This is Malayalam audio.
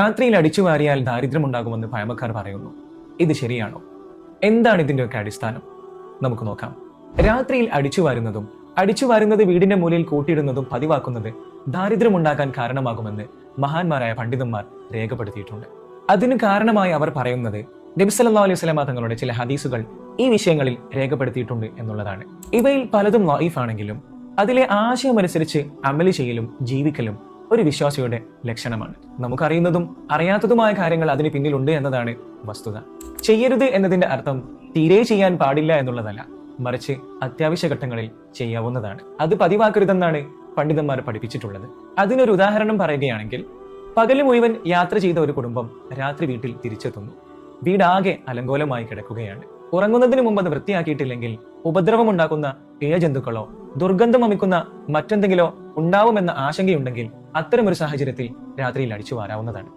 രാത്രിയിൽ അടിച്ചു വാരിയാൽ ദാരിദ്ര്യമുണ്ടാകുമെന്ന് പഴമക്കാർ പറയുന്നു. ഇത് ശരിയാണോ? എന്താണ് ഇതിന്റെയൊക്കെ അടിസ്ഥാനം? നമുക്ക് നോക്കാം. രാത്രിയിൽ അടിച്ചു വാരുന്നത് വീടിന്റെ മൂലയിൽ കൂട്ടിയിടുന്നതും പതിവാക്കുന്നത് ദാരിദ്ര്യമുണ്ടാക്കാൻ കാരണമാകുമെന്ന് മഹാന്മാരായ പണ്ഡിതന്മാർ രേഖപ്പെടുത്തിയിട്ടുണ്ട്. അതിന് കാരണമായി അവർ പറയുന്നത് നബി സല്ലല്ലാഹു അലൈഹി വസല്ലമ തങ്ങളുടെ ചില ഹദീസുകൾ ഈ വിഷയങ്ങളിൽ രേഖപ്പെടുത്തിയിട്ടുണ്ട് എന്നുള്ളതാണ്. ഇവയിൽ പലതും ലൈഫ് ആണെങ്കിലും അതിലെ ആശയമനുസരിച്ച് അമലി ചെയ്യലും ജീവിക്കലും ഒരു വിശ്വാസിയുടെ ലക്ഷണമാണ്. നമുക്കറിയുന്നതും അറിയാത്തതുമായ കാര്യങ്ങൾ അതിന് പിന്നിലുണ്ട് എന്നതാണ് വസ്തുത. ചെയ്യരുത് എന്നതിന്റെ അർത്ഥം തീരെ ചെയ്യാൻ പാടില്ല എന്നുള്ളതല്ല, മറിച്ച് അത്യാവശ്യ ഘട്ടങ്ങളിൽ ചെയ്യാവുന്നതാണ്. അത് പതിവാക്കരുതെന്നാണ് പണ്ഡിതന്മാർ പഠിപ്പിച്ചിട്ടുള്ളത്. അതിനൊരു ഉദാഹരണം പറയുകയാണെങ്കിൽ, പകല് മുഴുവൻ യാത്ര ചെയ്ത ഒരു കുടുംബം രാത്രി വീട്ടിൽ തിരിച്ചെത്തുന്നു. വീടാകെ അലങ്കോലമായി കിടക്കുകയാണ്. ഉറങ്ങുന്നതിന് മുമ്പ് അത് വൃത്തിയാക്കിയിട്ടില്ലെങ്കിൽ ഉപദ്രവമുണ്ടാക്കുന്ന ഇഴജന്തുക്കളോ ദുർഗന്ധം വമിക്കുന്ന മറ്റെന്തെങ്കിലോ ഉണ്ടാവുമെന്ന ആശങ്കയുണ്ടെങ്കിൽ അത്തരമൊരു സാഹചര്യത്തിൽ രാത്രിയിൽ അടിച്ചു വാരാവുന്നതാണ്.